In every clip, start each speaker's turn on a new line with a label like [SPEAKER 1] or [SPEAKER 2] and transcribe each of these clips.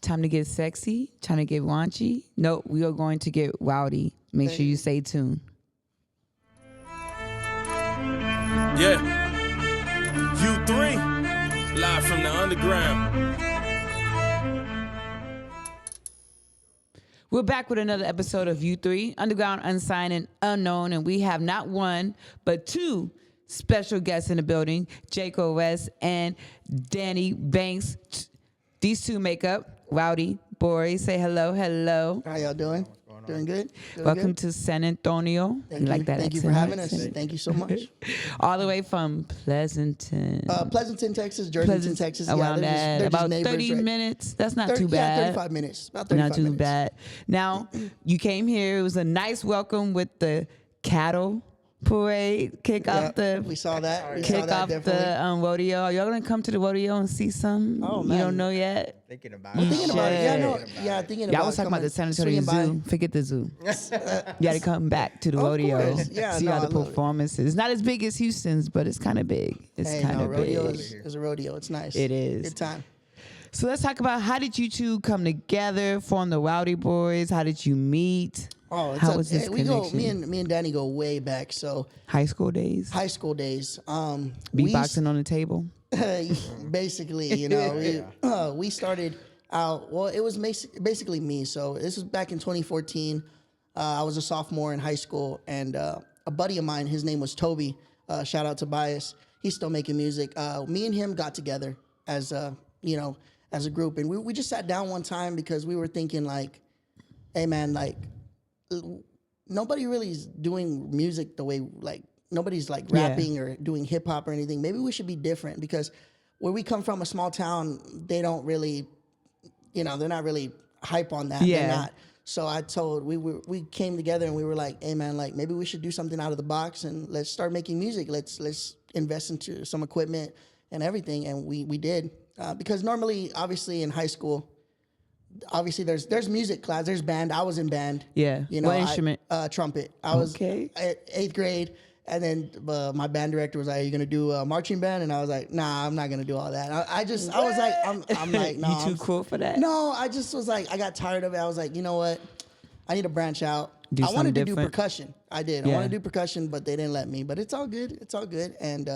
[SPEAKER 1] Time to get sexy? Time to get raunchy? No, we are going to get rowdy. Make sure you stay tuned.
[SPEAKER 2] Yeah. U3, live from the underground.
[SPEAKER 1] We're back with another episode of U3, Underground, Unsigned, and Unknown, and we have not one, but two special guests in the building, Jayco Wes and Danny Banks. These two make up Rowdy Boyz. Say hello, hello.
[SPEAKER 3] How y'all doing? Doing good?
[SPEAKER 1] Welcome to San Antonio.
[SPEAKER 3] Thank you.
[SPEAKER 1] Like that
[SPEAKER 3] Thank you
[SPEAKER 1] accent?
[SPEAKER 3] for having us. Thank you so much.
[SPEAKER 1] All the way from Pleasanton.
[SPEAKER 3] Pleasanton, Texas, Jerseyton, Texas.
[SPEAKER 1] Around that.
[SPEAKER 3] They're
[SPEAKER 1] About
[SPEAKER 3] neighbors,
[SPEAKER 1] 30
[SPEAKER 3] right?
[SPEAKER 1] minutes. That's not too
[SPEAKER 3] Yeah,
[SPEAKER 1] bad.
[SPEAKER 3] 35 minutes. About 35
[SPEAKER 1] Not too
[SPEAKER 3] minutes.
[SPEAKER 1] bad. Now, you came here. It was a nice welcome with the cattle parade. Kick off the...
[SPEAKER 3] We saw that.
[SPEAKER 1] Kick off the rodeo. Are y'all gonna come to the rodeo and see something?
[SPEAKER 3] Oh,
[SPEAKER 1] You
[SPEAKER 3] man.
[SPEAKER 1] don't know yet?
[SPEAKER 4] Thinking about
[SPEAKER 3] I'm thinking about it. Yeah, no,
[SPEAKER 1] Shit.
[SPEAKER 3] yeah, thinking about it.
[SPEAKER 1] Y'all was talking about the San Antonio Zoo. Forget the zoo. You got to come back to the
[SPEAKER 3] Of
[SPEAKER 1] rodeo.
[SPEAKER 3] course. Yeah,
[SPEAKER 1] see
[SPEAKER 3] no,
[SPEAKER 1] how the
[SPEAKER 3] I love it.
[SPEAKER 1] performance is. It's not as big as Houston's, but it's kind of big. It's
[SPEAKER 3] Hey,
[SPEAKER 1] kind
[SPEAKER 3] no,
[SPEAKER 1] of
[SPEAKER 3] rodeo
[SPEAKER 1] big.
[SPEAKER 3] is a rodeo. It's nice.
[SPEAKER 1] It is.
[SPEAKER 3] Good time.
[SPEAKER 1] So let's talk about how did you two come together, form the Rowdy Boyz? How did you meet?
[SPEAKER 3] Oh, it's
[SPEAKER 1] how was this
[SPEAKER 3] we go.
[SPEAKER 1] connection?
[SPEAKER 3] Me and Danny go way back. So
[SPEAKER 1] High school days?
[SPEAKER 3] high school days.
[SPEAKER 1] Beatboxing on the table?
[SPEAKER 3] Basically, you know, we started out. Well, it was basically me. So this was back in 2014. I was a sophomore in high school, and a buddy of mine, his name was Toby. Shout out to Bias. He's still making music. Me and him got together as a group, and we just sat down one time because we were thinking like, hey man, like nobody really is doing music the way like. Nobody's like rapping or doing hip hop or anything. Maybe we should be different because where we come from, a small town, they don't really, they're not really hype on that.
[SPEAKER 1] Yeah.
[SPEAKER 3] They're not. So I told we came together and we were like, hey man, like maybe we should do something out of the box and let's start making music. Let's invest into some equipment and everything. And we did because normally, obviously in high school, obviously there's music class, there's band. I was in band.
[SPEAKER 1] Yeah. What instrument?
[SPEAKER 3] Trumpet. I was
[SPEAKER 1] Okay.
[SPEAKER 3] at 8th grade. And then my band director was like, "Are you gonna do a marching band?" And I was like, "Nah, I'm not gonna do all that." I was like, I'm like, no,
[SPEAKER 1] You too cool for that?
[SPEAKER 3] No, I just was like, I got tired of it. I was like, you know what? I need to branch out.
[SPEAKER 1] Do
[SPEAKER 3] I wanted to
[SPEAKER 1] something
[SPEAKER 3] do
[SPEAKER 1] different?
[SPEAKER 3] percussion. I did. I
[SPEAKER 1] Yeah.
[SPEAKER 3] wanted to do percussion, but they didn't let me. But it's all good. It's all good. And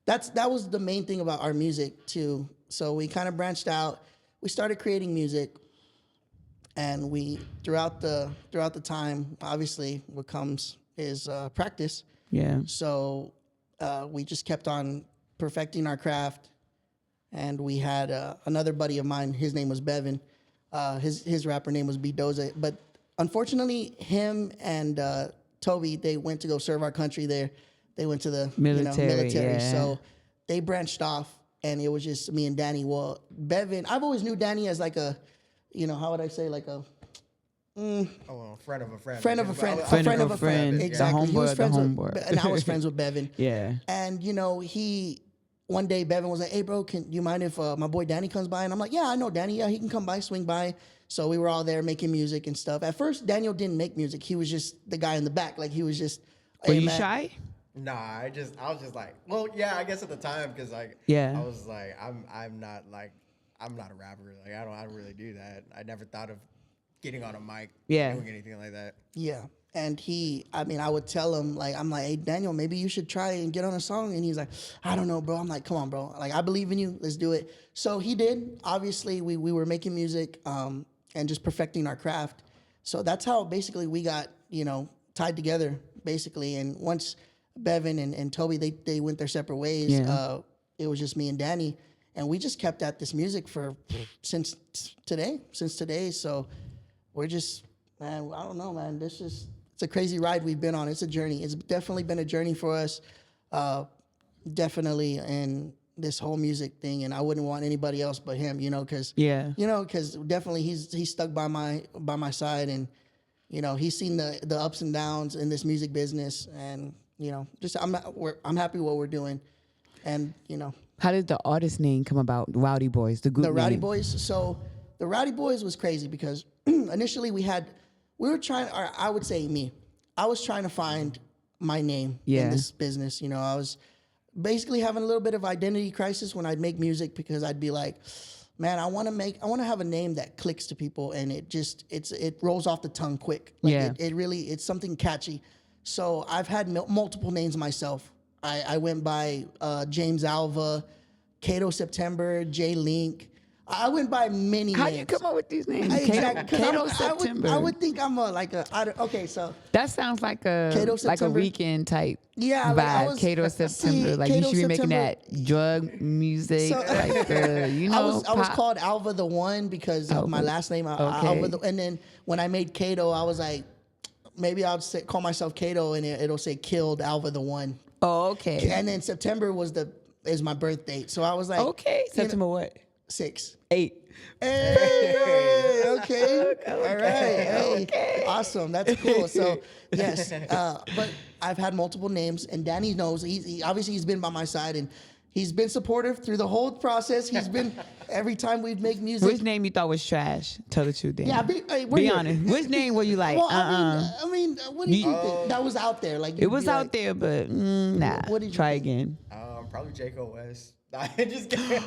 [SPEAKER 3] that was the main thing about our music too. So we kind of branched out. We started creating music, and we throughout the time, obviously, what comes is practice.
[SPEAKER 1] Yeah.
[SPEAKER 3] So we just kept on perfecting our craft, and we had another buddy of mine. His name was Bevan. His rapper name was Bidoza. But unfortunately, him and Toby, they went to go serve our country there. They went to the military.
[SPEAKER 1] Yeah.
[SPEAKER 3] So they branched off, and it was just me and Danny. Well, Bevan, I've always knew Danny as like a, how would I say, like a
[SPEAKER 4] friend of a friend.
[SPEAKER 3] friend of a friend.
[SPEAKER 1] Friend of a friend.
[SPEAKER 3] Exactly.
[SPEAKER 1] The
[SPEAKER 3] He was
[SPEAKER 1] homeboy,
[SPEAKER 3] friends
[SPEAKER 1] the
[SPEAKER 3] with,
[SPEAKER 1] homeboy.
[SPEAKER 3] and I was friends with Bevan.
[SPEAKER 1] Yeah.
[SPEAKER 3] And one day Bevan was like, "Hey bro, do you mind if my boy Danny comes by?" And I'm like, "Yeah, I know Danny. Yeah, he can come by, swing by." So we were all there making music and stuff. At first, Daniel didn't make music. He was just the guy in the back. Like he was just.
[SPEAKER 1] Were
[SPEAKER 3] "Hey,
[SPEAKER 1] you
[SPEAKER 3] man."
[SPEAKER 1] shy?
[SPEAKER 4] Nah, I was just like, well, yeah, I guess at the time because like,
[SPEAKER 1] Yeah.
[SPEAKER 4] I was like, I'm not a rapper. Like I don't really do that. I never thought of getting on a mic, doing anything like that.
[SPEAKER 3] Yeah. And I would tell him, like, I'm like, "Hey, Daniel, maybe you should try and get on a song." And he's like, "I don't know, bro." I'm like, "Come on, bro. Like, I believe in you. Let's do it." So he did. Obviously, we were making music and just perfecting our craft. So that's how basically we got, tied together, basically. And once Bevan and Toby, they went their separate ways, it was just me and Danny. And we just kept at this music since today. So we're just, man, I don't know, man. It's a crazy ride we've been on. It's a journey. It's definitely been a journey for us, definitely in this whole music thing. And I wouldn't want anybody else but him, because definitely he's stuck by my side, and he's seen the ups and downs in this music business, and I'm happy what we're doing, and
[SPEAKER 1] How did the artist name come about? Rowdy Boyz, the group
[SPEAKER 3] the Rowdy
[SPEAKER 1] name.
[SPEAKER 3] Boyz. So the Rowdy Boyz was crazy because initially I was trying to find my name in this business. I was basically having a little bit of identity crisis when I'd make music because I'd be like, man, I want to have a name that clicks to people, and it rolls off the tongue quick. Like
[SPEAKER 1] Yeah.
[SPEAKER 3] it really, it's something catchy. So I've had multiple names myself. I went by James Alva, Kato September, J Link. I went by many
[SPEAKER 1] How
[SPEAKER 3] names.
[SPEAKER 1] you come up with these names?
[SPEAKER 3] Exactly. 'Cause
[SPEAKER 1] Kato
[SPEAKER 3] I
[SPEAKER 1] September.
[SPEAKER 3] would think I'm okay, so
[SPEAKER 1] That sounds like
[SPEAKER 3] Kato
[SPEAKER 1] a
[SPEAKER 3] September.
[SPEAKER 1] weekend type
[SPEAKER 3] Yeah,
[SPEAKER 1] vibe.
[SPEAKER 3] like I was-
[SPEAKER 1] Kato September.
[SPEAKER 3] See,
[SPEAKER 1] Like you
[SPEAKER 3] Kato
[SPEAKER 1] should be making
[SPEAKER 3] September-
[SPEAKER 1] that drug music,
[SPEAKER 3] So-
[SPEAKER 1] like the, you know.
[SPEAKER 3] I was
[SPEAKER 1] pop.
[SPEAKER 3] called Alva the One because of my
[SPEAKER 1] Alva.
[SPEAKER 3] last name.
[SPEAKER 1] Okay.
[SPEAKER 3] Alva and then when I made Kato, I was like, maybe I'll call myself Kato, and it'll say killed Alva the One.
[SPEAKER 1] Oh, okay.
[SPEAKER 3] And then September is my birth date, so I was like,
[SPEAKER 1] Okay.
[SPEAKER 3] you know,
[SPEAKER 1] September what?
[SPEAKER 3] 6.
[SPEAKER 1] 8.
[SPEAKER 3] Hey, okay. All right. Hey, awesome. That's cool. So, yes. But I've had multiple names, and Danny knows. He obviously, he's been by my side, and he's been supportive through the whole process. He's been, every time we make music.
[SPEAKER 1] Which name you thought was trash? Tell the truth, Dan.
[SPEAKER 3] Yeah, we're
[SPEAKER 1] Be
[SPEAKER 3] here.
[SPEAKER 1] honest. Which name were you like?
[SPEAKER 3] Well, I mean, what do you think? That was out there. Like
[SPEAKER 1] It was out there, but nah.
[SPEAKER 3] What did you
[SPEAKER 1] Try
[SPEAKER 3] think?
[SPEAKER 1] again.
[SPEAKER 4] Probably Jayco Wes. Nah, just kidding.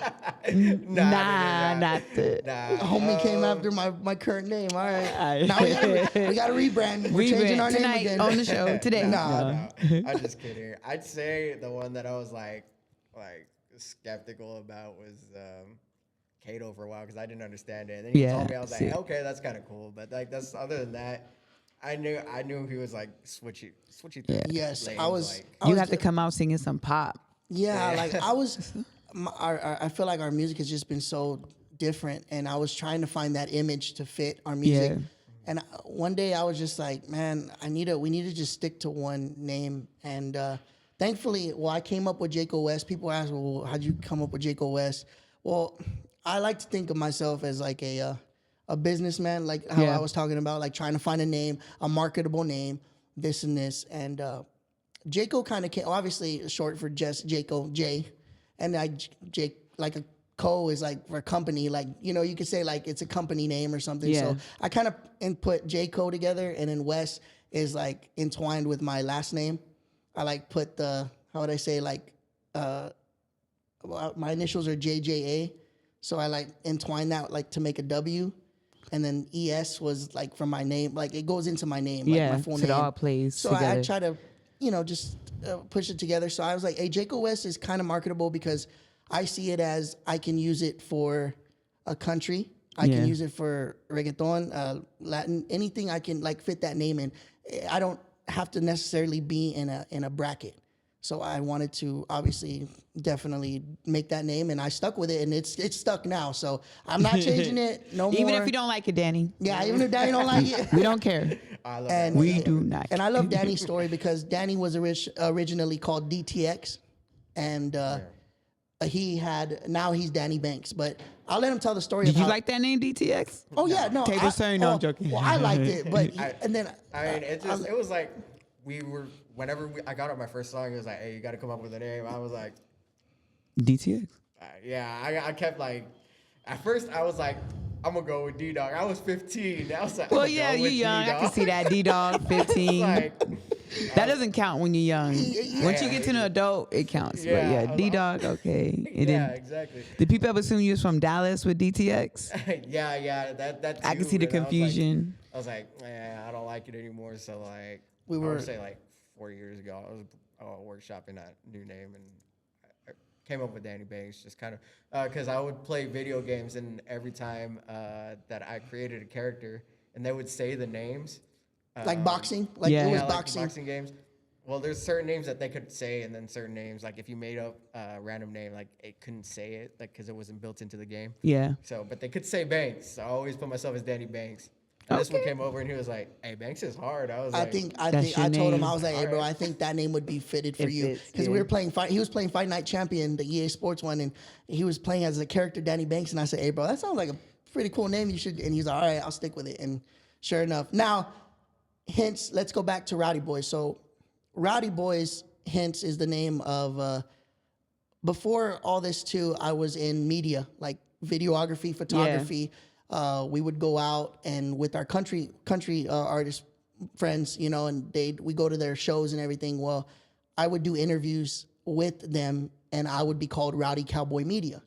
[SPEAKER 1] Nah, not the.
[SPEAKER 4] Nah.
[SPEAKER 3] Homie came after my current name. All right.
[SPEAKER 1] Alright.
[SPEAKER 3] Now we got to rebrand. We're changing our name
[SPEAKER 1] tonight
[SPEAKER 3] again.
[SPEAKER 1] on the show today.
[SPEAKER 3] Nah.
[SPEAKER 4] I'm just kidding. I'd say the one that I was like skeptical about was Kato for a while because I didn't understand it. And then he
[SPEAKER 1] Yeah,
[SPEAKER 4] told me, I was like,
[SPEAKER 1] see.
[SPEAKER 4] okay, that's kind of cool. But like that's other than that, I knew he was like switchy.
[SPEAKER 1] Yeah.
[SPEAKER 3] Yes,
[SPEAKER 4] lanes,
[SPEAKER 3] I was.
[SPEAKER 4] like-
[SPEAKER 3] I
[SPEAKER 1] You
[SPEAKER 3] was
[SPEAKER 1] have to come out singing some pop.
[SPEAKER 3] Yeah, like I was. I feel like our music has just been so different, and I was trying to find that image to fit our music.
[SPEAKER 1] Yeah.
[SPEAKER 3] And one day I was just like, man, we need to just stick to one name. And thankfully, I came up with Jayco Wes. People ask, well, how'd you come up with Jayco Wes? Well, I like to think of myself as like a businessman, like how
[SPEAKER 1] Yeah.
[SPEAKER 3] I was talking about, like trying to find a name, a marketable name, this and this. And Jayco kind of came, obviously short for just Jayco, J. And Jake, like a co is like for a company, like, you know, you could say like it's a company name or something.
[SPEAKER 1] Yeah.
[SPEAKER 3] So I kind of put Jayco together, and then Wes is like entwined with my last name. I like put how would I say, like, my initials are JJA. So I like entwine that like to make a W. And then ES was like from my name, like it goes into my name, like
[SPEAKER 1] Yeah,
[SPEAKER 3] my full
[SPEAKER 1] so it
[SPEAKER 3] name.
[SPEAKER 1] all plays
[SPEAKER 3] So
[SPEAKER 1] together.
[SPEAKER 3] I try to, just push it together. So I was like, hey, Jayco Wes is kind of marketable because I see it as I can use it for a country. I
[SPEAKER 1] Yeah.
[SPEAKER 3] can use it for reggaeton, Latin, anything I can like fit that name in. I don't have to necessarily be in a bracket. So I wanted to obviously definitely make that name, and I stuck with it, and it's stuck now. So I'm not changing it no more.
[SPEAKER 1] Even if you don't like it, Danny.
[SPEAKER 3] Yeah, even if Danny don't like it.
[SPEAKER 1] We don't care.
[SPEAKER 4] I love
[SPEAKER 3] And
[SPEAKER 4] that.
[SPEAKER 1] We do not.
[SPEAKER 3] And I love Danny's story because Danny was originally called DTX, and he's Danny Banks. But I'll let him tell the story.
[SPEAKER 1] Did
[SPEAKER 3] of
[SPEAKER 1] you
[SPEAKER 3] how,
[SPEAKER 1] like that name, DTX?
[SPEAKER 3] Oh yeah, no.
[SPEAKER 1] Table saying, no, I'm joking.
[SPEAKER 3] Well, I liked it, but and then
[SPEAKER 4] I mean, it was like whenever I got up my first song, it was like, hey, you got to come up with a name. I was like,
[SPEAKER 1] DTX.
[SPEAKER 4] yeah, I kept like, at first I was like, I'm gonna go with D-Dog. I was 15. I was like,
[SPEAKER 1] Well,
[SPEAKER 4] I'm gonna
[SPEAKER 1] yeah,
[SPEAKER 4] go
[SPEAKER 1] you're
[SPEAKER 4] with
[SPEAKER 1] young. I
[SPEAKER 4] D-Dog.
[SPEAKER 1] can see that. D-Dog, 15.
[SPEAKER 4] Like,
[SPEAKER 1] That doesn't count when you're young. Once you get to an adult, it counts.
[SPEAKER 4] Yeah, I
[SPEAKER 1] but
[SPEAKER 4] was
[SPEAKER 1] yeah,
[SPEAKER 4] like,
[SPEAKER 1] D-Dog, okay. It
[SPEAKER 4] yeah,
[SPEAKER 1] didn't.
[SPEAKER 4] exactly.
[SPEAKER 1] Did people ever assume you was from Dallas with DTX?
[SPEAKER 4] yeah, that
[SPEAKER 1] I can
[SPEAKER 4] too,
[SPEAKER 1] see the
[SPEAKER 4] and
[SPEAKER 1] confusion.
[SPEAKER 4] I was like, I don't like it anymore. So like,
[SPEAKER 3] We
[SPEAKER 4] I
[SPEAKER 3] were-
[SPEAKER 4] would say like 4 years ago, I was workshopping that new name, and I came up with Danny Banks, just kind of because I would play video games, and every time that I created a character, and they would say the names.
[SPEAKER 3] like boxing, like
[SPEAKER 1] Yeah.
[SPEAKER 3] it was
[SPEAKER 4] Yeah, like the
[SPEAKER 3] boxing.
[SPEAKER 4] boxing games. Well, there's certain names that they could say, and then certain names, like if you made up a random name, like it couldn't say it, like because it wasn't built into the game.
[SPEAKER 1] Yeah.
[SPEAKER 4] So, but they could say Banks. So I always put myself as Danny Banks. And this one came over, and he was like, "Hey, Banks is hard." I was
[SPEAKER 3] I
[SPEAKER 4] like,
[SPEAKER 3] think
[SPEAKER 1] That's your
[SPEAKER 3] I told him,
[SPEAKER 1] name.
[SPEAKER 3] I was like, hey, bro,
[SPEAKER 4] Alright.
[SPEAKER 3] I think that name would be fitted for
[SPEAKER 1] It
[SPEAKER 3] you
[SPEAKER 1] fits,
[SPEAKER 3] because
[SPEAKER 1] yeah.
[SPEAKER 3] we were playing He was playing Fight Night Champion, the EA Sports one, and he was playing as a character Danny Banks, and I said, hey, bro, that sounds like a pretty cool name. You should. And he's like, all right, I'll stick with it. And sure enough, now, hence, let's go back to Rowdy Boyz. So, Rowdy Boyz, hence, is the name of. Before all this too, I was in media, like videography, photography. We would go out and with our country artist friends, and we go to their shows and everything. Well, I would do interviews with them, and I would be called Rowdy Cowboy Media.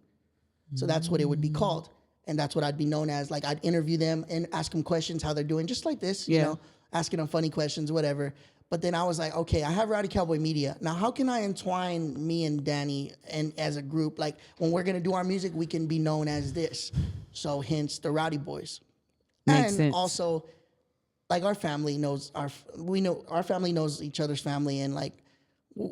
[SPEAKER 3] So that's what it would be called. and that's what I'd be known as. Like I'd interview them and ask them questions, how they're doing, just like this, you
[SPEAKER 1] Yeah.
[SPEAKER 3] know, asking them funny questions, whatever. But then I was like, okay, I have Rowdy Cowboy Media. Now, how can I entwine me and Danny and as a group? Like when we're gonna do our music, we can be known as this. So hence the Rowdy Boyz.
[SPEAKER 1] Makes
[SPEAKER 3] And
[SPEAKER 1] sense.
[SPEAKER 3] also, like our family knows our family knows each other's family, and like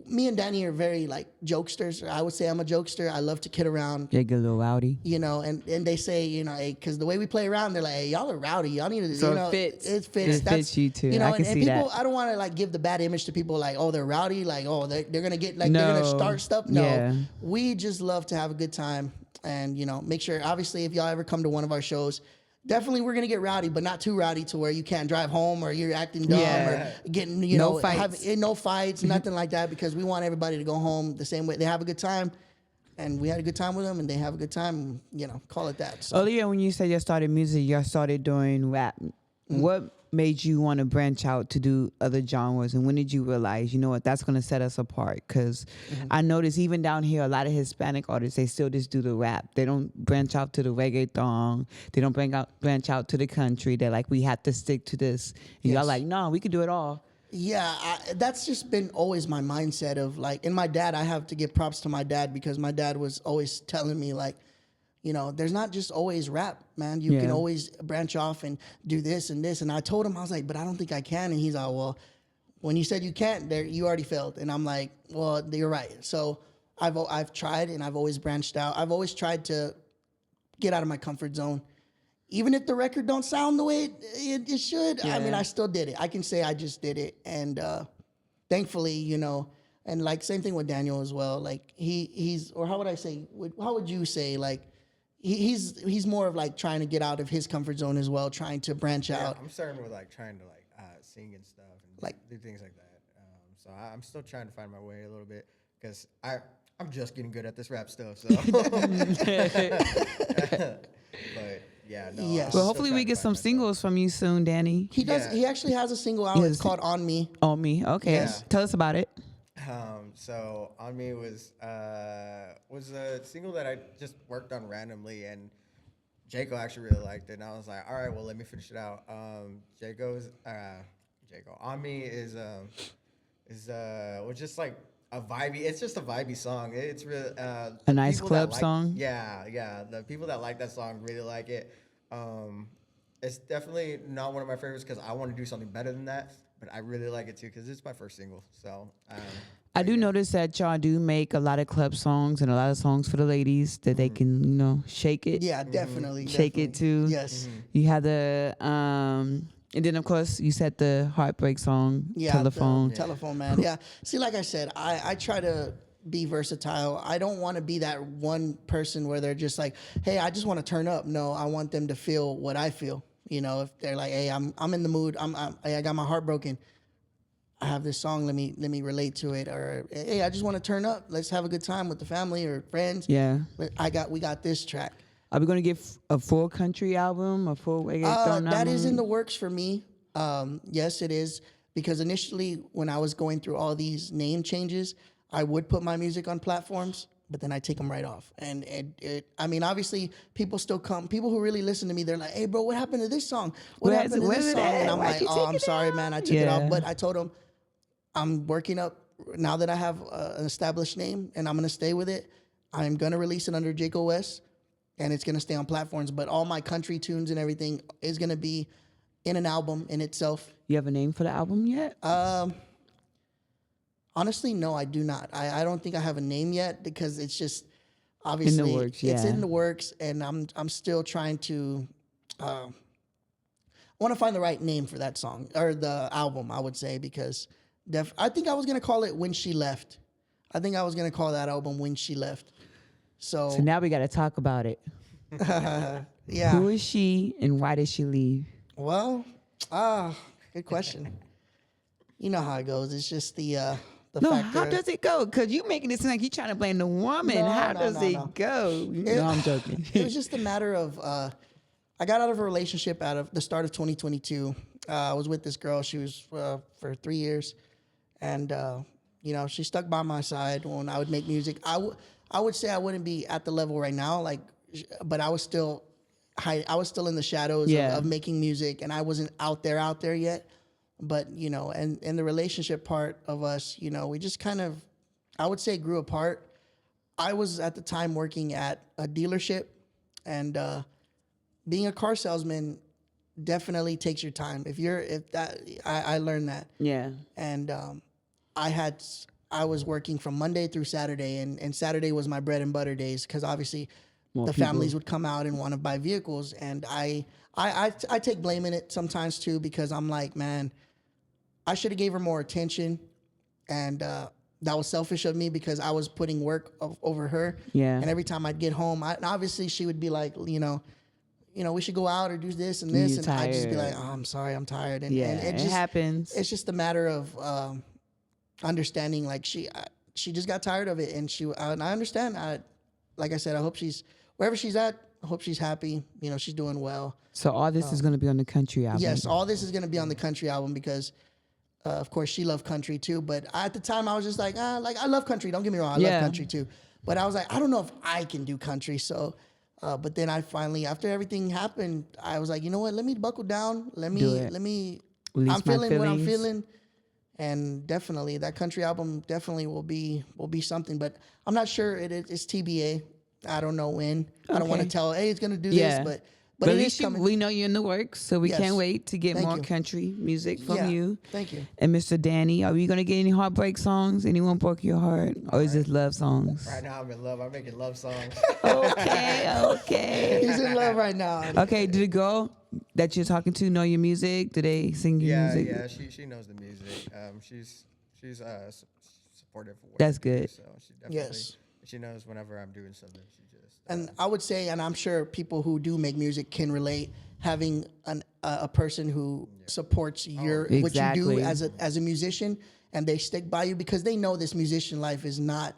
[SPEAKER 3] me and Danny are very like jokesters. I would say I'm a jokester. I love to kid around.
[SPEAKER 1] Yeah, get a little rowdy.
[SPEAKER 3] You know, and they say, you know, hey, because the way we play around, they're like, hey, y'all are rowdy. Y'all need to,
[SPEAKER 1] So
[SPEAKER 3] you
[SPEAKER 1] it
[SPEAKER 3] know,
[SPEAKER 1] fits.
[SPEAKER 3] It fits.
[SPEAKER 1] It fits you too.
[SPEAKER 3] You know,
[SPEAKER 1] I can
[SPEAKER 3] and
[SPEAKER 1] see
[SPEAKER 3] people,
[SPEAKER 1] that.
[SPEAKER 3] I don't want to like give the bad image to people like, oh, they're rowdy. Like, oh, they're going to get, like, they're going to
[SPEAKER 1] No.
[SPEAKER 3] start stuff. No,
[SPEAKER 1] Yeah.
[SPEAKER 3] we just love to have a good time. And, you know, make sure, obviously, if y'all ever come to one of our shows, definitely we're going to get rowdy, but not too rowdy to where you can't drive home or you're acting dumb
[SPEAKER 1] Yeah.
[SPEAKER 3] or getting, you
[SPEAKER 1] No
[SPEAKER 3] know,
[SPEAKER 1] fights.
[SPEAKER 3] no fights, nothing like that, because we want everybody to go home the same way. They have a good time. And we had a good time with them, and they have a good time, you know, call it that. So.
[SPEAKER 1] Earlier, when you said you started music, you started doing rap. What made you want to branch out to do other genres, and when did you realize, you know what, that's going to set us apart? Because I noticed even down here, a lot of Hispanic artists, they still just do the rap. They don't branch out to the reggaeton. They don't branch out to the country. They're like, we have to stick to this. And y'all
[SPEAKER 3] Yes.
[SPEAKER 1] like, no, we could do it all.
[SPEAKER 3] Yeah, that's just been always my mindset of like, and my dad, I have to give props to my dad because my dad was always telling me like, you know, there's not just always rap, man. You can
[SPEAKER 1] Yeah.
[SPEAKER 3] always branch off and do this and this. And I told him, I was like, but I don't think I can. And he's like, well, when you said you can't, there you already failed. And I'm like, well, you're right. So I've tried and I've always branched out. I've always tried to get out of my comfort zone. Even if the record don't sound the way it should, I mean,
[SPEAKER 1] Yeah.
[SPEAKER 3] I still did it. I can say I just did it. And thankfully, you know, and like same thing with Daniel as well. Like he's, or how would I say, how would you say, like, he's more of like trying to get out of his comfort zone as well, trying to branch out.
[SPEAKER 4] I'm starting with like trying to like sing and stuff and
[SPEAKER 3] Like-
[SPEAKER 4] do things like that. So I'm still trying to find my way a little bit because I'm just getting good at this rap stuff. So, but yeah, no.
[SPEAKER 3] Yes.
[SPEAKER 4] I'm
[SPEAKER 1] Well,
[SPEAKER 4] still
[SPEAKER 1] hopefully we
[SPEAKER 4] trying to
[SPEAKER 1] get
[SPEAKER 4] find
[SPEAKER 1] some
[SPEAKER 4] myself.
[SPEAKER 1] singles from you soon, Danny.
[SPEAKER 3] He does.
[SPEAKER 4] Yeah.
[SPEAKER 3] He actually has a single out.
[SPEAKER 1] Yes.
[SPEAKER 3] It's called "On Me."
[SPEAKER 1] On Me. Okay.
[SPEAKER 4] Yeah.
[SPEAKER 1] Tell us about it.
[SPEAKER 4] So On Me was a single that I just worked on randomly, and Jayco actually really liked it, and I was like, all right, well, let me finish it out. Jayco On Me is was just like a vibey. It's just a vibey song. It's really
[SPEAKER 1] A nice
[SPEAKER 4] people that
[SPEAKER 1] club
[SPEAKER 4] like-
[SPEAKER 1] song?
[SPEAKER 4] Yeah. The people that like that song really like it. It's definitely not one of my favorites because I want to do something better than that. But I really like it too because it's my first single. So
[SPEAKER 1] I do notice that y'all do make a lot of club songs and a lot of songs for the ladies that they can, you know, shake it.
[SPEAKER 3] Yeah, definitely.
[SPEAKER 1] Shake it
[SPEAKER 3] definitely.
[SPEAKER 1] too.
[SPEAKER 3] Yes.
[SPEAKER 1] You had the and then of course you said the heartbreak song,
[SPEAKER 3] Yeah.
[SPEAKER 1] Telephone.
[SPEAKER 3] the Telephone Man. Yeah. See, like I said, I try to be versatile. I don't want to be that one person where they're just like, hey, I just want to turn up. No, I want them to feel what I feel. You know, if they're like, hey, I'm in the mood. I got my heart broken. I have this song. Let me relate to it. Or hey, I just want to turn up. Let's have a good time with the family or friends.
[SPEAKER 1] Yeah.
[SPEAKER 3] We got this track.
[SPEAKER 1] Are we gonna get a full country album, a full reggaeton album?
[SPEAKER 3] That is in the works for me. Yes, it is. Because initially, when I was going through all these name changes, I would put my music on platforms, but then I take them right off. And I mean, obviously, people still come. People who really listen to me, they're like, "Hey, bro, what happened to this song? What
[SPEAKER 1] Where's
[SPEAKER 3] happened to
[SPEAKER 1] it
[SPEAKER 3] this song?"
[SPEAKER 1] at?
[SPEAKER 3] And I'm
[SPEAKER 1] Why'd
[SPEAKER 3] like,
[SPEAKER 1] you
[SPEAKER 3] "Oh,
[SPEAKER 1] take
[SPEAKER 3] I'm
[SPEAKER 1] it
[SPEAKER 3] sorry,
[SPEAKER 1] out?"
[SPEAKER 3] man. I took it
[SPEAKER 1] Yeah.
[SPEAKER 3] off." But I told them, I'm working up now that I have an established name, and I'm gonna stay with it. I'm gonna release it under Jayco Wes, and it's gonna stay on platforms. But all my country tunes and everything is gonna be in an album in itself.
[SPEAKER 1] You have a name for the album yet?
[SPEAKER 3] Honestly, no, I do not. I don't think I have a name yet because it's just obviously
[SPEAKER 1] works,
[SPEAKER 3] it's
[SPEAKER 1] yeah.
[SPEAKER 3] in the works, and I'm still trying to. I want to find the right name for that song or the album. I would say because I think I was gonna call it "When She Left." I think I was gonna call that album "When She Left."
[SPEAKER 1] So
[SPEAKER 3] So
[SPEAKER 1] now we got to talk about it.
[SPEAKER 3] yeah.
[SPEAKER 1] Who is she and why did she leave?
[SPEAKER 3] Well, good question. You know how it goes. It's just the
[SPEAKER 1] No,
[SPEAKER 3] factor.
[SPEAKER 1] how does it go? Because you making it seem like you trying to blame the woman.
[SPEAKER 3] No,
[SPEAKER 1] How
[SPEAKER 3] no,
[SPEAKER 1] does
[SPEAKER 3] no,
[SPEAKER 1] it
[SPEAKER 3] no.
[SPEAKER 1] go? No, I'm joking.
[SPEAKER 3] It was just a matter of I got out of a relationship out of the start of 2022. I was with this girl. She was for 3 years, and you know, she stuck by my side when I would make music. I would say I wouldn't be at the level right now, like, but I was still I was still in the shadows of making music, and I wasn't out there yet. But and the relationship part of us, we just kind of, I would say, grew apart. I was at the time working at a dealership, and being a car salesman definitely takes your time. I learned that.
[SPEAKER 1] Yeah.
[SPEAKER 3] And I was working from Monday through Saturday, and Saturday was my bread and butter days because obviously families would come out and want to buy vehicles, and I take blame in it sometimes too, because I'm like, man, I should have gave her more attention, and that was selfish of me because I was putting work over her.
[SPEAKER 1] Yeah.
[SPEAKER 3] And every time I'd get home, obviously she would be like, we should go out or do this and this, and I'd just be like, oh, I'm sorry, I'm tired, and
[SPEAKER 1] it happens.
[SPEAKER 3] It's just a matter of understanding. Like she just got tired of it, and I understand. Like I said, I hope wherever she's at. I hope she's happy. She's doing well.
[SPEAKER 1] So all this is going to be on the country album.
[SPEAKER 3] Yes, all this is going to be on the country album because, of course, she loved country too. But at the time, I was just like I love country. Don't get me wrong, I love country too. But I was like, I don't know if I can do country. So, but then I finally, after everything happened, I was like, you know what? Let me buckle down. Let me. I'm feeling what I'm feeling. And definitely that country album definitely will be something, but I'm not sure it's TBA. I don't know when. I don't want to tell, hey, it's going to do this, but
[SPEAKER 1] at
[SPEAKER 3] it
[SPEAKER 1] least
[SPEAKER 3] is coming.
[SPEAKER 1] we know you're in the works, so we can't wait to get more country music from you.
[SPEAKER 3] Thank you.
[SPEAKER 1] And Mr. Danny, are we going to get any heartbreak songs? Anyone broke your heart? Or is it love songs?
[SPEAKER 4] Right now I'm in love. I'm making love songs.
[SPEAKER 1] Okay.
[SPEAKER 3] He's in love right now.
[SPEAKER 1] Okay, did the girl that you're talking to know your music? Do they sing your music?
[SPEAKER 4] Yeah, she knows the music. She's supportive. Of what
[SPEAKER 1] That's
[SPEAKER 4] I do,
[SPEAKER 1] good.
[SPEAKER 4] So she definitely, she knows whenever I'm doing something. She just.
[SPEAKER 3] And I would say, and I'm sure people who do make music can relate, having a person who supports what you do as a musician, and they stick by you because they know this musician life is not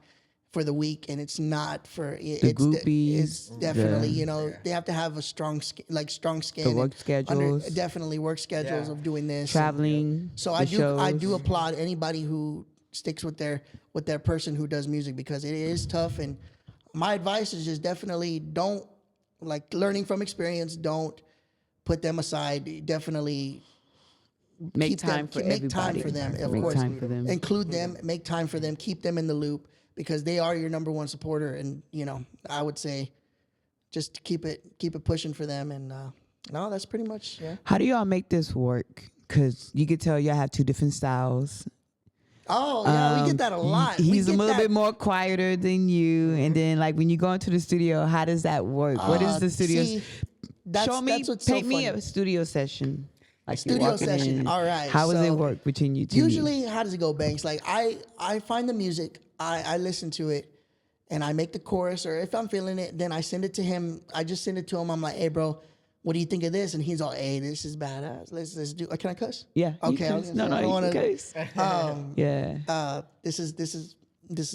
[SPEAKER 3] for the weak, and it's not for
[SPEAKER 1] groupies.
[SPEAKER 3] It's definitely they have to have a strong skin.
[SPEAKER 1] The work schedules.
[SPEAKER 3] Definitely work schedules of doing this,
[SPEAKER 1] traveling.
[SPEAKER 3] So I do applaud anybody who sticks with their person who does music, because it is tough. And my advice is just definitely don't, like, learning from experience, don't put them aside. Definitely
[SPEAKER 1] make time for everybody.
[SPEAKER 3] Make time for them, of course.
[SPEAKER 1] Time for them.
[SPEAKER 3] Include them, make time for them, keep them in the loop, because they are your number one supporter. And I would say just keep it pushing for them. And no, that's pretty much
[SPEAKER 1] How do y'all make this work? Because you could tell y'all have two different styles.
[SPEAKER 3] Oh, yeah, we get that a lot.
[SPEAKER 1] He's a little bit more quieter than you. And then, like, when you go into the studio, how does that paint me a studio session. Like
[SPEAKER 3] studio session. All right.
[SPEAKER 1] How does it work between you two?
[SPEAKER 3] Usually, how does it go, Banks? Like, I find the music, I listen to it, and I make the chorus, or if I'm feeling it, then I send it to him. I just send it to him. I'm like, hey, bro, what do you think of this? And he's all, hey, this is badass. Let's do. Can I cuss?
[SPEAKER 1] Yeah.
[SPEAKER 3] Okay.
[SPEAKER 1] No, you can cuss.
[SPEAKER 3] Yeah. This is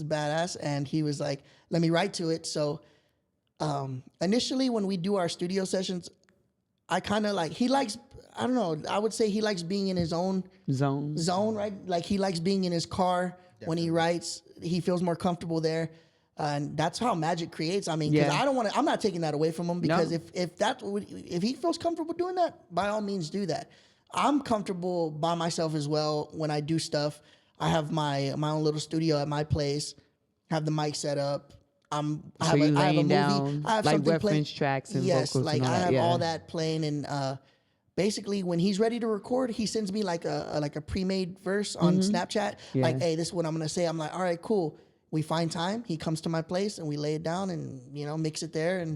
[SPEAKER 3] badass. And he was like, let me write to it. So, initially when we do our studio sessions, I kind of like, he likes, I don't know, I would say he likes being in his own zone, right? Like, he likes being in his car when he writes. He feels more comfortable there. And that's how magic creates. I mean, because I'm not taking that away from him, because if he feels comfortable doing that, by all means do that. I'm comfortable by myself as well when I do stuff. I have my own little studio at my place, have the mic set up. I have a movie. I have
[SPEAKER 1] like
[SPEAKER 3] something
[SPEAKER 1] reference
[SPEAKER 3] playing.
[SPEAKER 1] tracks and vocals.
[SPEAKER 3] Like,
[SPEAKER 1] and all
[SPEAKER 3] I have
[SPEAKER 1] that.
[SPEAKER 3] all that playing, and basically when he's ready to record, he sends me like a pre-made verse on Snapchat.
[SPEAKER 1] Yeah.
[SPEAKER 3] Like, hey, this is what I'm gonna say. I'm like, all right, cool. We find time. He comes to my place and we lay it down and mix it there.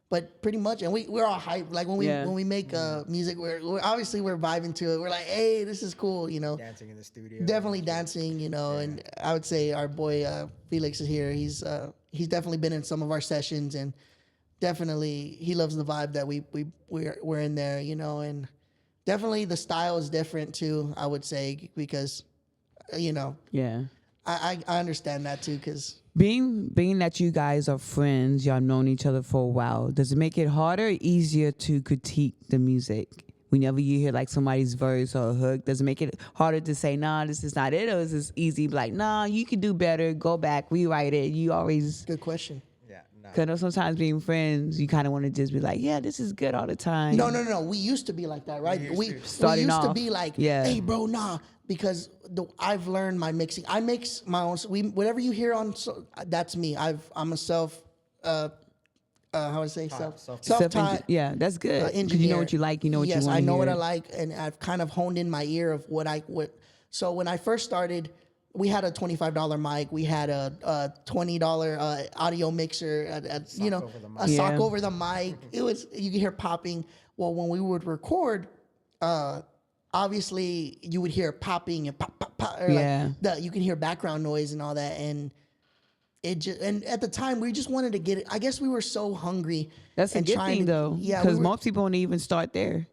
[SPEAKER 3] But pretty much, and we're all hyped. Like when we make music, we're obviously vibing to it. We're like, hey, this is cool.
[SPEAKER 4] Dancing in the studio.
[SPEAKER 3] Definitely dancing. And I would say our boy Felix is here. He's definitely been in some of our sessions, and definitely he loves the vibe that we're in there. And definitely the style is different too. I would say, because
[SPEAKER 1] Yeah.
[SPEAKER 3] I understand that too, because
[SPEAKER 1] Being that you guys are friends, y'all known each other for a while, does it make it harder or easier to critique the music? Whenever you hear like somebody's verse or a hook, does it make it harder to say, nah, this is not it? Or is it easy, like, nah, you could do better, go back, rewrite it? You always...
[SPEAKER 3] good question.
[SPEAKER 4] Yeah,
[SPEAKER 1] Because I know sometimes being friends, you kind of want to just be like, yeah, this is good all the time.
[SPEAKER 3] No. We used to be like that, right? We used to be like,
[SPEAKER 1] yeah.
[SPEAKER 3] hey, bro, nah. Because I've learned my mixing. I mix my own. Whatever you hear on, that's me. I'm a self. How would I say self-taught?
[SPEAKER 1] Yeah, that's good. Because you know what you like, you know what you want to hear.
[SPEAKER 3] Yes, I know what I like, and I've kind of honed in my ear of what. So when I first started, we had a $25 mic, we had a $20 audio mixer, a sock over the mic. It was, you could hear popping. Well, when we would record, obviously you would hear popping and pop, pop, pop. Or you can hear background noise and all that, and and at the time we just wanted to get it. I guess we were so hungry.
[SPEAKER 1] That's a good thing though. Yeah, because most people don't even start there.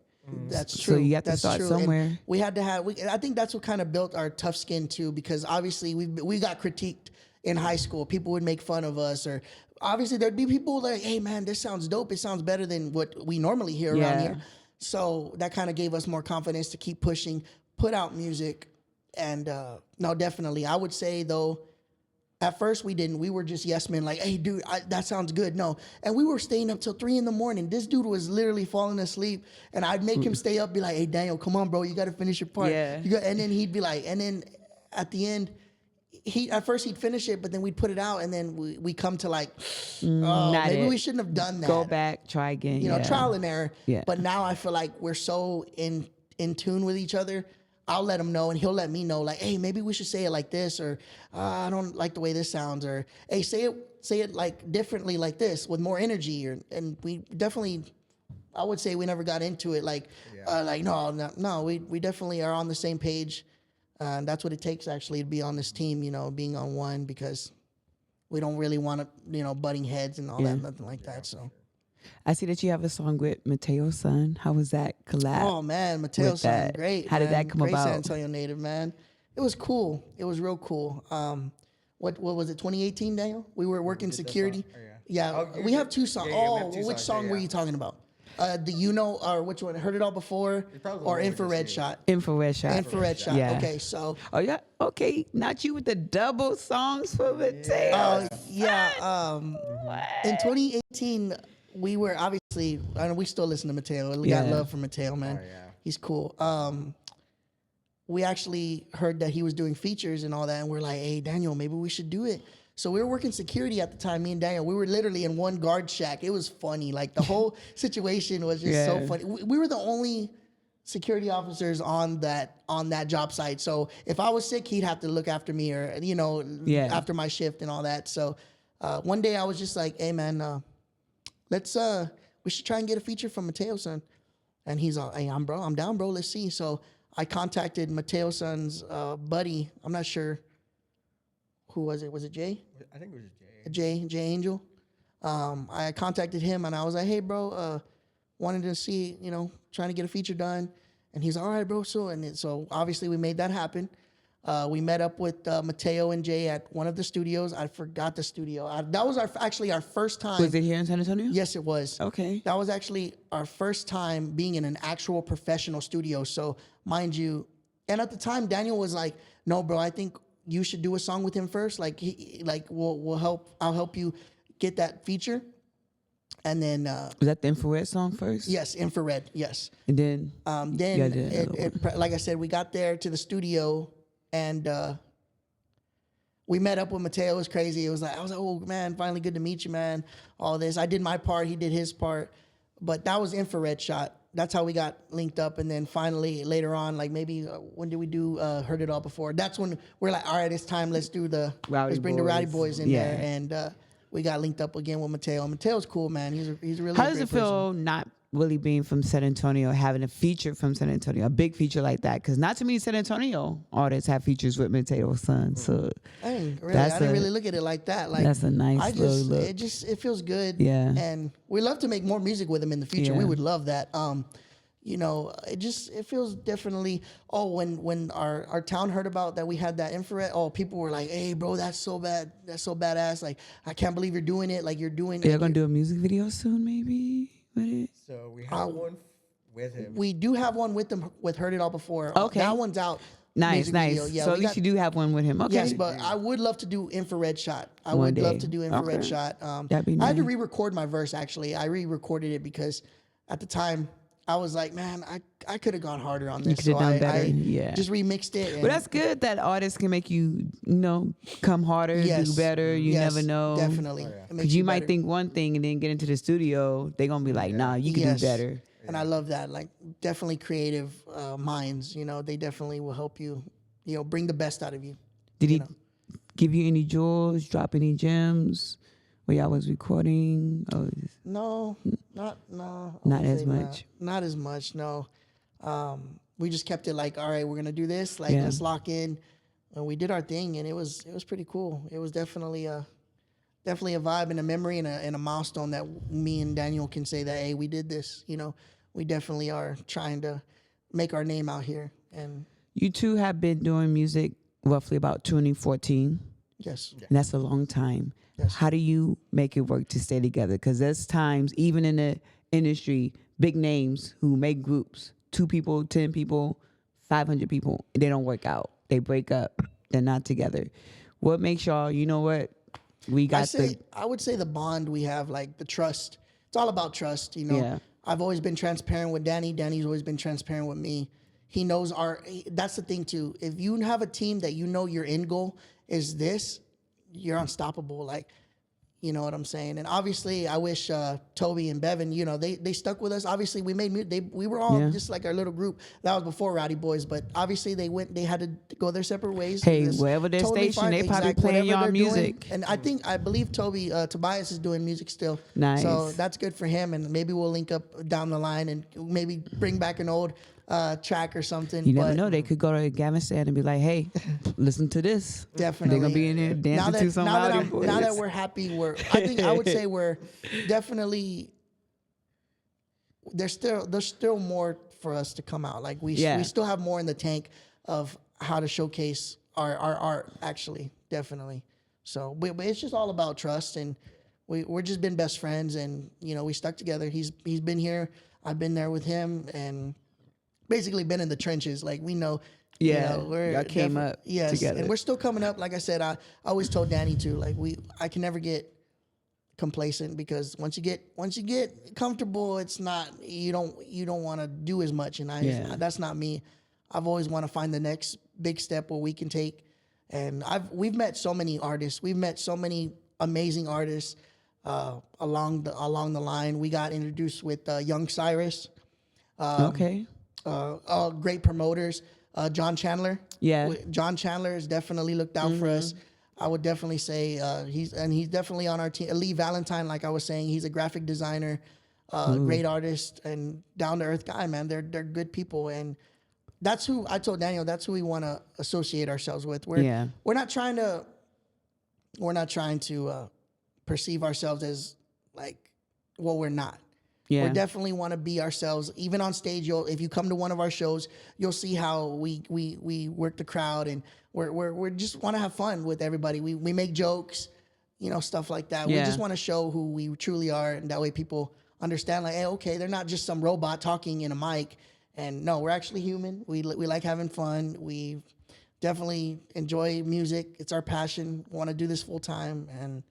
[SPEAKER 3] That's true.
[SPEAKER 1] So you have to start somewhere.
[SPEAKER 3] And we had to have. I think that's what kind of built our tough skin too, because obviously we got critiqued in high school. People would make fun of us, or obviously there'd be people like, "Hey man, this sounds dope. It sounds better than what we normally hear around here." So that kind of gave us more confidence to keep pushing, put out music, and no, definitely, I would say though. At first, we didn't. We were just yes men, like, hey, dude, that sounds good. No. And we were staying up till 3 a.m. This dude was literally falling asleep. And I'd make him stay up, be like, hey, Daniel, come on, bro. You got to finish your part.
[SPEAKER 1] Yeah.
[SPEAKER 3] And then he'd be like, and then at the end, at first he'd finish it, but then we'd put it out. And then we come to like, maybe we shouldn't have done that.
[SPEAKER 1] Go back, try again.
[SPEAKER 3] Trial and error.
[SPEAKER 1] Yeah.
[SPEAKER 3] But now I feel like we're so in tune with each other. I'll let him know, and he'll let me know, like, hey, maybe we should say it like this, or I don't like the way this sounds, or hey, say it like differently like this with more energy, and we definitely, I would say we never got into it like no, we definitely are on the same page, and that's what it takes actually to be on this team, being on one, because we don't really want to, butting heads and all that, nothing like that, so.
[SPEAKER 1] I see that you have a song with Mateo's son. How was that collab?
[SPEAKER 3] Oh man, Mateo's son, great.
[SPEAKER 1] How did that come
[SPEAKER 3] about?
[SPEAKER 1] Great
[SPEAKER 3] San Antonio native, man. It was cool. It was real cool. What was it? 2018, Daniel? We were working security. We have 2 songs. Which song were you talking about? Or which one? Heard It All Before or Infrared Shot?
[SPEAKER 1] Infrared Shot.
[SPEAKER 3] Infrared Shot. Yeah. Okay, so.
[SPEAKER 1] Oh yeah. Okay, not you with the double songs for Mateo.
[SPEAKER 3] In 2018. We were obviously, I know we still listen to Mateo. We got love for Mateo, man. Oh, yeah. He's cool. We actually heard that he was doing features and all that, and we're like, hey, Daniel, maybe we should do it. So we were working security at the time, me and Daniel. We were literally in one guard shack. It was funny. Like, the whole situation was just so funny. We were the only security officers on that job site. So if I was sick, he'd have to look after me or, after my shift and all that. So one day I was just like, hey, man, we should try and get a feature from Mateo's son. And he's like, hey, I'm down, bro. Let's see. So I contacted Mateo's son's buddy. I'm not sure. Who was it? Was it Jay?
[SPEAKER 4] I think it was Jay.
[SPEAKER 3] Jay Angel. I contacted him and I was like, hey, bro, wanted to see, trying to get a feature done. And he's all right, bro. So obviously we made that happen. We met up with Mateo and Jay at one of the studios. I forgot the studio. That was actually our first time.
[SPEAKER 1] Was it here in San Antonio?
[SPEAKER 3] Yes, it was.
[SPEAKER 1] Okay.
[SPEAKER 3] That was actually our first time being in an actual professional studio. So mind you, and at the time Daniel was like, "No, bro, I think you should do a song with him first. We'll help. I'll help you get that feature." And then
[SPEAKER 1] was that the Infrared song first?
[SPEAKER 3] Yes, Infrared. Yes.
[SPEAKER 1] And then
[SPEAKER 3] like I said, we got there to the studio. And we met up with Mateo. It was crazy. I was like, oh man, finally good to meet you, man. All this. I did my part. He did his part. But that was Infrared Shot. That's how we got linked up. And then finally later on, like maybe when did we do Heard It All Before? That's when we're like, all right, it's time. Let's bring the Rowdy Boyz in there. And we got linked up again with Mateo. Mateo's cool, man. He's a really
[SPEAKER 1] How does it feel not really being from San Antonio, having a feature from San Antonio, a big feature like that? Because not too many San Antonio artists have features with Mateo's son. So
[SPEAKER 3] I didn't really look at it like that. Like,
[SPEAKER 1] that's a nice look.
[SPEAKER 3] It feels good.
[SPEAKER 1] Yeah.
[SPEAKER 3] And we love to make more music with him in the future. Yeah. We would love that. It feels definitely. Oh, when our town heard about that we had that Infrared, people were like, hey bro, that's so bad, that's so badass. Like, I can't believe you're doing it. Like, you're doing it.
[SPEAKER 1] You're gonna do a music video soon, maybe?
[SPEAKER 4] So we have one with him.
[SPEAKER 3] We do have one with him with Heard It All Before.
[SPEAKER 1] Okay.
[SPEAKER 3] That one's out.
[SPEAKER 1] Nice,
[SPEAKER 3] music
[SPEAKER 1] nice.
[SPEAKER 3] video. Yeah,
[SPEAKER 1] so
[SPEAKER 3] we
[SPEAKER 1] at least
[SPEAKER 3] got-
[SPEAKER 1] you do have one with him. Okay.
[SPEAKER 3] Yes, but I would love to do infrared shot. I
[SPEAKER 1] One
[SPEAKER 3] would love
[SPEAKER 1] day.
[SPEAKER 3] to do infrared
[SPEAKER 1] Okay.
[SPEAKER 3] shot.
[SPEAKER 1] That'd be
[SPEAKER 3] I had to
[SPEAKER 1] nice.
[SPEAKER 3] re-record my verse actually. I re-recorded it because at the time I was like, man, I could have gone harder on this.
[SPEAKER 1] could have done better.
[SPEAKER 3] I
[SPEAKER 1] Yeah.
[SPEAKER 3] just remixed it. And
[SPEAKER 1] But that's good that artists can make you, come harder,
[SPEAKER 3] yes,
[SPEAKER 1] do better. You
[SPEAKER 3] yes,
[SPEAKER 1] never know.
[SPEAKER 3] Definitely. It makes
[SPEAKER 1] Because you might
[SPEAKER 3] better.
[SPEAKER 1] think one thing and then get into the studio, they're going to be like, nah, you can
[SPEAKER 3] Yes.
[SPEAKER 1] do better.
[SPEAKER 3] And I love that. Like definitely creative minds, they definitely will help you, bring the best out of you.
[SPEAKER 1] Did he give you any jewels, drop any gems while y'all was recording? Oh,
[SPEAKER 3] No, I
[SPEAKER 1] Not
[SPEAKER 3] wouldn't
[SPEAKER 1] as
[SPEAKER 3] say
[SPEAKER 1] much.
[SPEAKER 3] Not as much. No, we just kept it like, all right, we're gonna do this. Like,
[SPEAKER 1] Yeah.
[SPEAKER 3] let's lock in, and we did our thing, and it was pretty cool. It was definitely a vibe and a memory and a milestone that me and Daniel can say that, hey, we did this. We definitely are trying to make our name out here. And
[SPEAKER 1] you two have been doing music roughly about 2014.
[SPEAKER 3] yes,
[SPEAKER 1] And that's a long time.
[SPEAKER 3] Yes.
[SPEAKER 1] How do you make it work to stay together? Because there's times, even in the industry, big names who make groups, 2 people, 10 people, 500 people, they don't work out. They break up. They're not together. What makes y'all, you know what? We got
[SPEAKER 3] I would say the bond we have, like the trust. It's all about trust,
[SPEAKER 1] Yeah.
[SPEAKER 3] I've always been transparent with Danny. Danny's always been transparent with me. He knows that's the thing too. If you have a team that your end goal is this, you're unstoppable. Like, you know what I'm saying? And obviously I wish Toby and Bevan, they stuck with us. Obviously we made music. We were all just like our little group. That was before Rowdy Boyz, but obviously they had to go their separate ways.
[SPEAKER 1] Hey,
[SPEAKER 3] It's
[SPEAKER 1] wherever their
[SPEAKER 3] totally
[SPEAKER 1] station,
[SPEAKER 3] fine.
[SPEAKER 1] they probably
[SPEAKER 3] Exact-
[SPEAKER 1] playing
[SPEAKER 3] whatever
[SPEAKER 1] y'all
[SPEAKER 3] they're doing.
[SPEAKER 1] music.
[SPEAKER 3] And I believe Tobias is doing music still.
[SPEAKER 1] Nice.
[SPEAKER 3] So that's good for him. And maybe we'll link up down the line and maybe bring back an old track or something.
[SPEAKER 1] You never
[SPEAKER 3] but
[SPEAKER 1] know. They could go to Gavin stand and be like, hey, listen to this.
[SPEAKER 3] Definitely.
[SPEAKER 1] They're going to be in there dancing to some Rowdy Boyz.
[SPEAKER 3] Now that we're happy, I would say we're definitely, there's still more for us to come out. Like we still have more in the tank of how to showcase our art, actually, definitely. So, but it's just all about trust, and we're just been best friends, and we stuck together. He's been here, I've been there with him, and basically been in the trenches. Like we know.
[SPEAKER 1] Yeah,
[SPEAKER 3] we're
[SPEAKER 1] y'all came up together.
[SPEAKER 3] and we're still coming up. Like I said, I always told Danny too. Like I can never get complacent, because once you get comfortable, it's not you don't want to do as much, and that's not me. I've always want to find the next big step where we can take, and we've met so many artists, we've met so many amazing artists along the line. We got introduced with Young Cyrus,
[SPEAKER 1] Okay.
[SPEAKER 3] great promoters, John Chandler.
[SPEAKER 1] Yeah.
[SPEAKER 3] John Chandler has definitely looked out for us. I would definitely say he's definitely on our team. Lee Valentine, like I was saying, he's a graphic designer, great artist, and down to earth guy, man. They're good people, and that's who I told Daniel. That's who we want to associate ourselves with. We're not trying to perceive ourselves as like what we're not.
[SPEAKER 1] Yeah.
[SPEAKER 3] We definitely want to be ourselves. Even on stage, if you come to one of our shows, you'll see how we work the crowd, and we're just want to have fun with everybody. We make jokes, stuff like that.
[SPEAKER 1] Yeah.
[SPEAKER 3] We just want to show who we truly are, and that way people understand, like, hey, okay, they're not just some robot talking in a mic. And no, we're actually human. We like having fun. We definitely enjoy music. It's our passion. We want to do this full time, and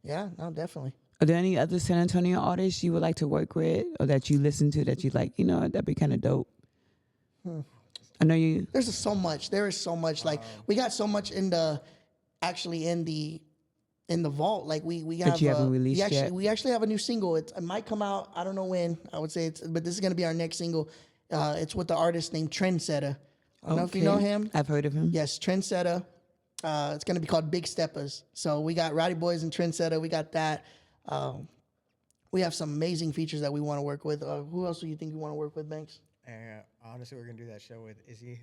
[SPEAKER 3] yeah, no, definitely.
[SPEAKER 1] Are there any other San Antonio artists you would like to work with, or that you listen to that you like, that'd be kind of dope? I know you.
[SPEAKER 3] There is so much. Like we got so much in the vault. Like we have.
[SPEAKER 1] That you haven't released yet?
[SPEAKER 3] We actually have a new single. It might come out. I don't know when. I would say but this is gonna be our next single. It's with the artist named Trendsetter. I don't know if you know him.
[SPEAKER 1] I've heard of him.
[SPEAKER 3] Yes, Trendsetter. It's gonna be called Big Steppers. So we got Rowdy Boyz and Trendsetter. We got that. We have some amazing features that we want to work with. Who else do you think you want to work with, Banks?
[SPEAKER 4] Honestly, we're gonna do that show with Izzy.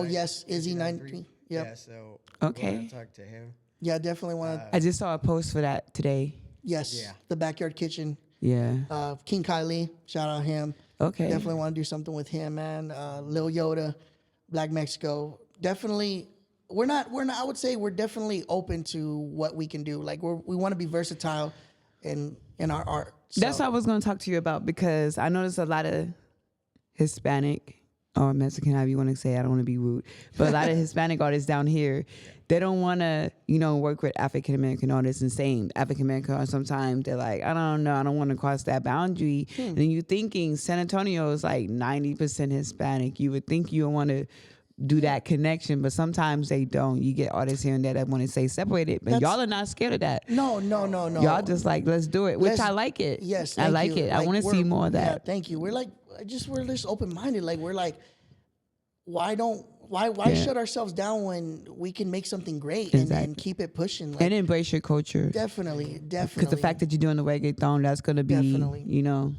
[SPEAKER 3] Yes, Izzy 93. Yep.
[SPEAKER 4] Yeah, so
[SPEAKER 1] Okay.
[SPEAKER 4] we'll talk to him.
[SPEAKER 3] Yeah, definitely want to.
[SPEAKER 1] I just saw a post for that today.
[SPEAKER 3] Yes,
[SPEAKER 4] Yeah.
[SPEAKER 3] the Backyard Kitchen.
[SPEAKER 1] Yeah.
[SPEAKER 3] King Kylie, shout out him.
[SPEAKER 1] Okay.
[SPEAKER 3] Definitely want to do something with him, man. Lil Yoda, Black Mexico. Definitely, we're not. I would say we're definitely open to what we can do. Like we want to be versatile in our art. So.
[SPEAKER 1] That's what I was going to talk to you about, because I noticed a lot of Hispanic or Mexican, however you want to say. I don't want to be rude, but a lot of Hispanic artists down here, they don't want to, work with African American artists. And same African American artists, sometimes they're like, I don't know, I don't want to cross that boundary. And then you thinking San Antonio is like 90% Hispanic. You would think you want to do that connection, but sometimes they don't. You get artists here and there that want to say separate it, but y'all are not scared of that.
[SPEAKER 3] No.
[SPEAKER 1] Y'all just like, let's do it, which I like it.
[SPEAKER 3] Yes,
[SPEAKER 1] I like
[SPEAKER 3] you.
[SPEAKER 1] it. I want to see more of that.
[SPEAKER 3] Yeah, thank you. We're just open minded. Like we're like, why shut ourselves down when we can make something great and keep it pushing? Like,
[SPEAKER 1] and embrace your culture.
[SPEAKER 3] Definitely.
[SPEAKER 1] Because the fact that you're doing the reggaeton, that's gonna be,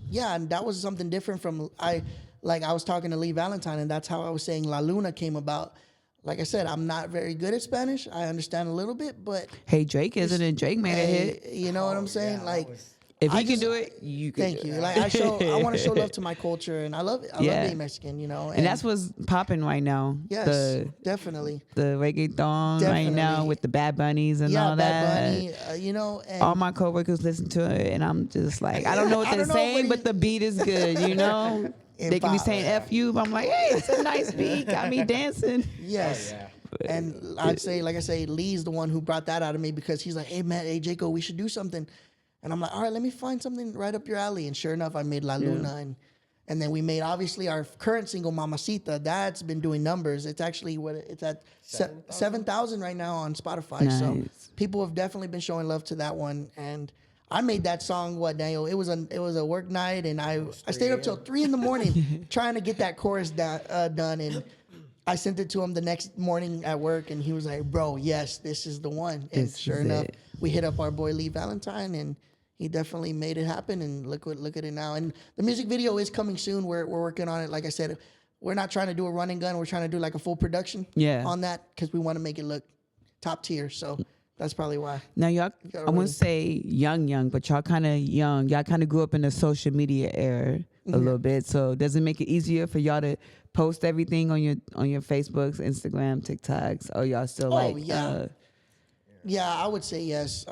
[SPEAKER 3] Yeah, and that was something different from I was talking to Lee Valentine, and that's how I was saying La Luna came about. Like I said, I'm not very good at Spanish. I understand a little bit, but
[SPEAKER 1] hey, Drake isn't it? Drake made a hit.
[SPEAKER 3] You know what I'm saying?
[SPEAKER 1] If he can do it, you can.
[SPEAKER 3] Thank you. Like I want to show love to my culture, and I love it. I love being Mexican, And
[SPEAKER 1] that's what's popping right now.
[SPEAKER 3] Yes, definitely.
[SPEAKER 1] The reggaeton right now with the Bad Bunnies and all that.
[SPEAKER 3] Yeah, Bad Bunny. And
[SPEAKER 1] all my coworkers listen to it, and I'm just like, I don't know what they're saying, but the beat is good. They can be saying "f you," but I'm like, hey, it's a nice beat, got me dancing.
[SPEAKER 3] Yes. And I'd say, like I say, Lee's the one who brought that out of me because he's like, hey man, hey Jayco, we should do something. And I'm like, all right, let me find something right up your alley. And sure enough, I made La Luna. And then we made, obviously, our current single, Mamacita. That's been doing numbers. It's actually, it's at 7,000 right now on Spotify.
[SPEAKER 1] Nice.
[SPEAKER 3] So people have definitely been showing love to that one. And I made that song, Daniel? It was a work night. And I stayed up till 3 a.m. trying to get that chorus done. And I sent it to him the next morning at work. And he was like, bro, yes, this is the one. And sure enough, we hit up our boy Lee Valentine, and he definitely made it happen, and look at it now. And the music video is coming soon. We're working on it. Like I said, we're not trying to do a run and gun. We're trying to do like a full production on that because we want to make it look top tier. So that's probably why.
[SPEAKER 1] Now y'all, I wouldn't say young, but y'all kind of young. Y'all kind of grew up in the social media era a little bit. So does it make it easier for y'all to post everything on your Facebooks, Instagram, TikToks, or y'all still
[SPEAKER 3] yeah, I would say yes.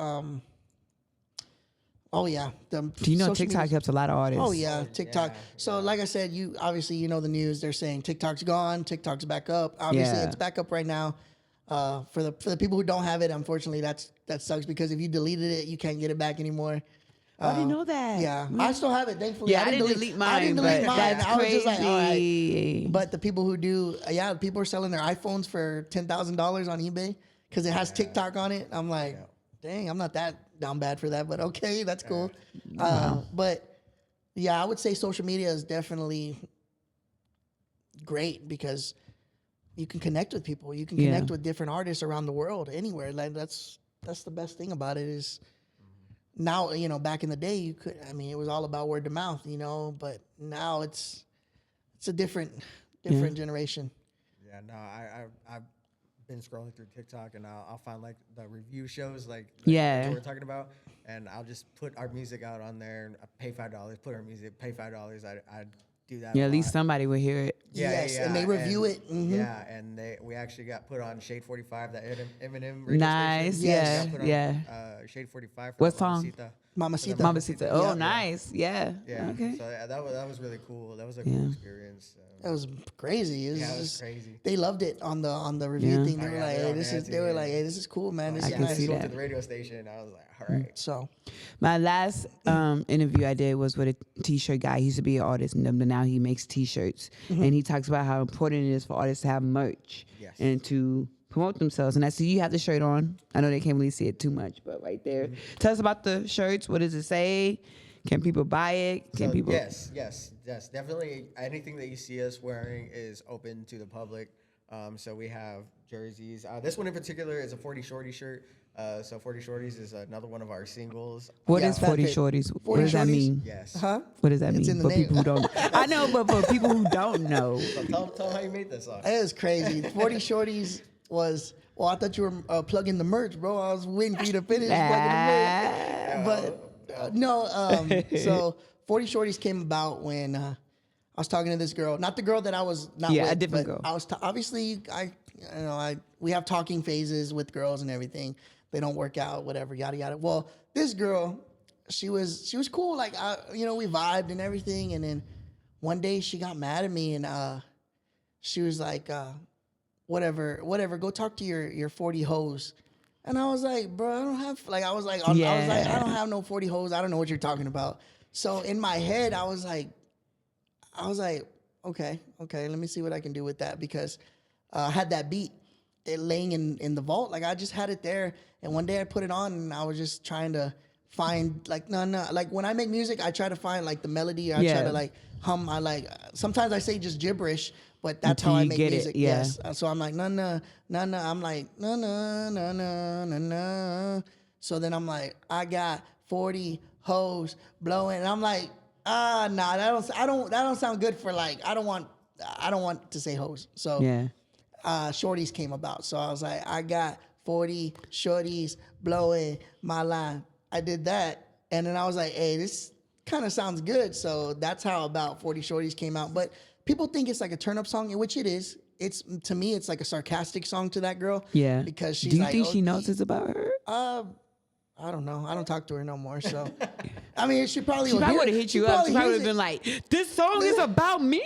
[SPEAKER 3] Oh yeah.
[SPEAKER 1] Do you know TikTok helps a lot of artists?
[SPEAKER 3] Oh yeah, TikTok. So like I said, you obviously the news. They're saying TikTok's gone, TikTok's back up. Obviously, it's back up right now. For the people who don't have it, unfortunately, that sucks because if you deleted it, you can't get it back anymore.
[SPEAKER 1] I didn't know that.
[SPEAKER 3] Yeah, I still have it. Thankfully,
[SPEAKER 1] I didn't delete mine.
[SPEAKER 3] I didn't delete mine.
[SPEAKER 1] That's
[SPEAKER 3] I was
[SPEAKER 1] crazy.
[SPEAKER 3] just like, all right. But the people who do, people are selling their iPhones for $10,000 on eBay because it has TikTok on it. I'm like, dang, I'm not that down bad for that, but okay, that's cool. But yeah, I would say social media is definitely great because you can connect with people. You can connect with different artists around the world, anywhere. Like that's the best thing about it is now, back in the day you could, it was all about word of mouth, but now it's a different generation.
[SPEAKER 4] Yeah, no, I've been scrolling through TikTok and I'll find like the review shows like what we're talking about, and I'll just put our music out on there and I pay $5, put our music, pay $5. I do that.
[SPEAKER 1] Yeah, at least somebody will hear it.
[SPEAKER 3] And they review it. Mm-hmm.
[SPEAKER 4] Yeah, and we actually got put on Shade 45, that Eminem radio
[SPEAKER 1] nice.
[SPEAKER 4] station.
[SPEAKER 1] Yeah.
[SPEAKER 4] Shade 45.
[SPEAKER 1] What song?
[SPEAKER 3] Mamacita.
[SPEAKER 1] Mamacita. Oh, nice. Yeah. Okay.
[SPEAKER 4] So that was really cool. That was a cool experience.
[SPEAKER 3] That was crazy. It was
[SPEAKER 4] crazy.
[SPEAKER 3] They loved it on the review thing. They were like, "Hey, this is cool, man." This
[SPEAKER 1] I
[SPEAKER 3] is
[SPEAKER 1] can
[SPEAKER 3] nice.
[SPEAKER 1] see
[SPEAKER 4] I
[SPEAKER 1] that.
[SPEAKER 4] to the radio station. I was like, all right.
[SPEAKER 3] So,
[SPEAKER 1] my last interview I did was with a T-shirt guy. He used to be an artist, and now he makes T-shirts. And he talks about how important it is for artists to have merch and to promote themselves. And I see you have the shirt on. I know they can't really see it too much, but right there. Tell us about the shirts. What does it say? Can people buy it? Can people?
[SPEAKER 4] Yes. Definitely anything that you see us wearing is open to the public. So we have jerseys. This one in particular is a 40 Shorty shirt. So 40 Shorties is another one of our singles.
[SPEAKER 1] What is 40 Shorties? What does that mean?
[SPEAKER 4] Yes.
[SPEAKER 3] Huh?
[SPEAKER 1] What does that
[SPEAKER 3] It's
[SPEAKER 1] mean
[SPEAKER 3] in the
[SPEAKER 1] for
[SPEAKER 3] name.
[SPEAKER 1] people who don't? I know, but for people who don't know,
[SPEAKER 4] So tell them how you made this song.
[SPEAKER 3] it was crazy. 40 Shorties was. Well, I thought you were plugging the merch, bro. I was waiting for you to finish plugging the merch. But no. So 40 Shorties came about when I was talking to this girl, not the girl that I was not with,
[SPEAKER 1] a different
[SPEAKER 3] but
[SPEAKER 1] girl.
[SPEAKER 3] I was obviously we have talking phases with girls and everything. They don't work out, whatever, yada yada. Well, this girl, she was cool. Like we vibed and everything. And then one day she got mad at me and she was like, whatever, go talk to your 40 hoes. And I was like, bro, I don't have, like, I was like, I don't have no 40 hoes. I don't know what you're talking about. So in my head, I was like, okay, let me see what I can do with that, because I had that beat laying in the vault. Like, I just had it there. And one day I put it on and I was just trying to find, like, no. Like, when I make music, I try to find, like, the melody. I try to, like, hum. Sometimes I say just gibberish, but that's
[SPEAKER 1] Until
[SPEAKER 3] how I
[SPEAKER 1] you
[SPEAKER 3] make
[SPEAKER 1] get it,
[SPEAKER 3] music.
[SPEAKER 1] yeah.
[SPEAKER 3] Yes. So I'm like, no. I'm like, no. So then I'm like, I got 40 hoes blowing. And I'm like, nah, that don't sound good for, like, I don't want to say hoes. So
[SPEAKER 1] Yeah.
[SPEAKER 3] Shortys came about. So I was like, I got 40 shorties blowing my line. I did that. And then I was like, hey, this kind of sounds good. So that's how about 40 shorties came out. But people think it's like a turn up song, which it is. It's, to me, it's like a sarcastic song to that girl.
[SPEAKER 1] Yeah.
[SPEAKER 3] Because she's
[SPEAKER 1] Do you
[SPEAKER 3] like,
[SPEAKER 1] think she knows it's about her?
[SPEAKER 3] I don't know. I don't talk to her no more. So, I mean, she probably
[SPEAKER 1] She probably
[SPEAKER 3] would
[SPEAKER 1] would have hit you up. She probably would have been
[SPEAKER 3] like,
[SPEAKER 1] like, this song is about me?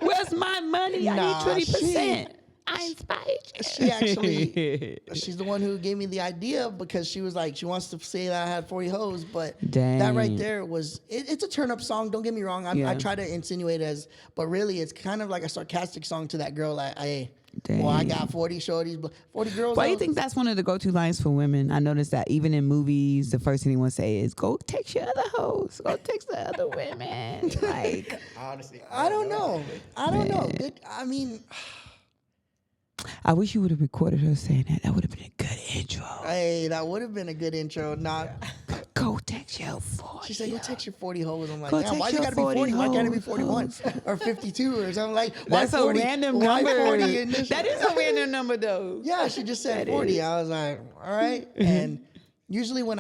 [SPEAKER 1] Where's my money? I
[SPEAKER 3] Nah,
[SPEAKER 1] need 20%. I inspired you.
[SPEAKER 3] she actually, she's the one who gave me the idea, because she was like, she wants to say that I had 40 hoes, but that right
[SPEAKER 1] Dang.
[SPEAKER 3] there was, it's a turn up song. Don't get me wrong. I try to insinuate but really it's kind of like a sarcastic song to that girl. Like, hey, well, I got 40 shorties, 40 girls.
[SPEAKER 1] Why do you think that's one of the go-to lines for women? I noticed that even in movies, the first thing they want to say is, go text your other hoes. Go text the other women. Like,
[SPEAKER 4] Honestly,
[SPEAKER 3] I don't know. I mean,
[SPEAKER 1] I wish you would have recorded her saying that. That would have been a good intro.
[SPEAKER 3] hey, that would have been a good intro. Not.
[SPEAKER 1] Go text your 40.
[SPEAKER 3] She said, go text your 40 hoes. I'm like,
[SPEAKER 1] Go
[SPEAKER 3] damn, why
[SPEAKER 1] text
[SPEAKER 3] you
[SPEAKER 1] your
[SPEAKER 3] gotta be 40? Why can't it be
[SPEAKER 1] hoes.
[SPEAKER 3] 41 or 52 or something? Like, why
[SPEAKER 1] That's
[SPEAKER 3] 40?
[SPEAKER 1] a random
[SPEAKER 3] Why
[SPEAKER 1] number.
[SPEAKER 3] 40 in this?
[SPEAKER 1] That is a random number, though.
[SPEAKER 3] Yeah, she just said 40. I was like, all right. And usually when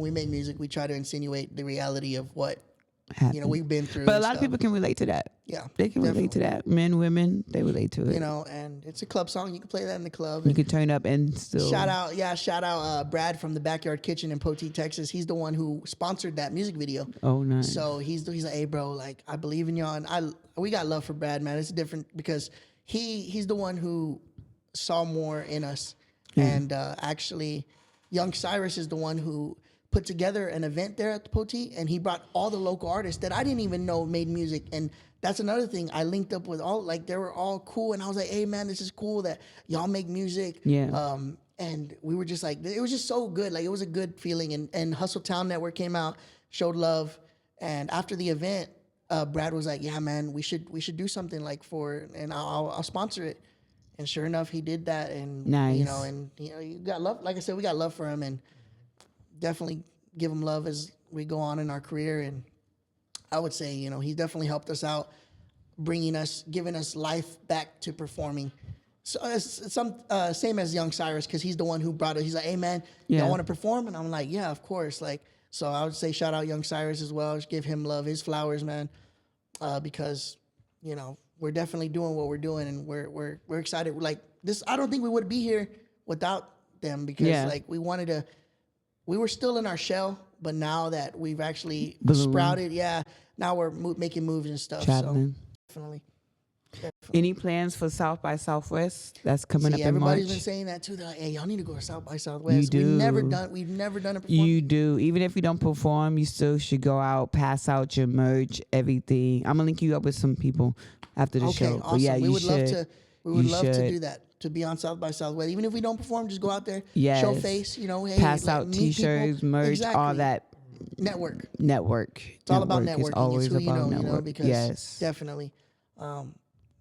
[SPEAKER 3] we make music, we try to insinuate the reality of what, we've been through.
[SPEAKER 1] But a
[SPEAKER 3] and
[SPEAKER 1] lot of
[SPEAKER 3] stuff.
[SPEAKER 1] people can relate to that.
[SPEAKER 3] Yeah,
[SPEAKER 1] They can relate to that. Men, women, they relate to it.
[SPEAKER 3] And it's a club song. You can play that in the club.
[SPEAKER 1] You can turn up and still.
[SPEAKER 3] Shout out Brad from the Backyard Kitchen in Poteet, Texas. He's the one who sponsored that music video.
[SPEAKER 1] Oh, nice.
[SPEAKER 3] So he's like, hey, bro, like, I believe in y'all. And we got love for Brad, man. It's different because he's the one who saw more in us. And actually, Young Cyrus is the one who put together an event there at the Poteet, and he brought all the local artists that I didn't even know made music. And that's another thing. I linked up with they were all cool. And I was like, hey, man, this is cool that y'all make music.
[SPEAKER 1] Yeah.
[SPEAKER 3] And we were just like, it was just so good. Like, it was a good feeling. And Hustle Town Network came out, showed love. And after the event, Brad was like, yeah, man, we should do something and I'll sponsor it. And sure enough, he did that. And,
[SPEAKER 1] nice.
[SPEAKER 3] You got love. Like I said, we got love for him, and definitely give him love as we go on in our career. And I would say, he definitely helped us out, giving us life back to performing. So it's same as Young Cyrus, because he's the one who brought it. He's like, hey, man, y'all want to perform? And I'm like, yeah, of course. Like, so I would say shout out Young Cyrus as well. Just give him love, his flowers, man, because, we're definitely doing what we're doing, and we're excited. Like this, I don't think we would be here without them, because we were still in our shell, but now that we've actually sprouted, now we're making moves and stuff.
[SPEAKER 1] Traveling.
[SPEAKER 3] So definitely.
[SPEAKER 1] Any plans for South by Southwest? That's coming up in March.
[SPEAKER 3] Everybody's been saying that too. They're like, hey, y'all need to go to South by Southwest.
[SPEAKER 1] You do.
[SPEAKER 3] We've never done a performance.
[SPEAKER 1] You do. Even if you don't perform, you still should go out, pass out your merch, everything. I'm gonna link you up with some people after the show.
[SPEAKER 3] Awesome.
[SPEAKER 1] But yeah,
[SPEAKER 3] we would love to do that. To be on South by Southwest, even if we don't perform, just go out there, show face. Hey,
[SPEAKER 1] pass out
[SPEAKER 3] meet
[SPEAKER 1] T-shirts,
[SPEAKER 3] people.
[SPEAKER 1] merch,
[SPEAKER 3] Exactly.
[SPEAKER 1] all that.
[SPEAKER 3] Network.
[SPEAKER 1] It's
[SPEAKER 3] all about networking.
[SPEAKER 1] It's always
[SPEAKER 3] it's who
[SPEAKER 1] about
[SPEAKER 3] you know,
[SPEAKER 1] network.
[SPEAKER 3] because definitely.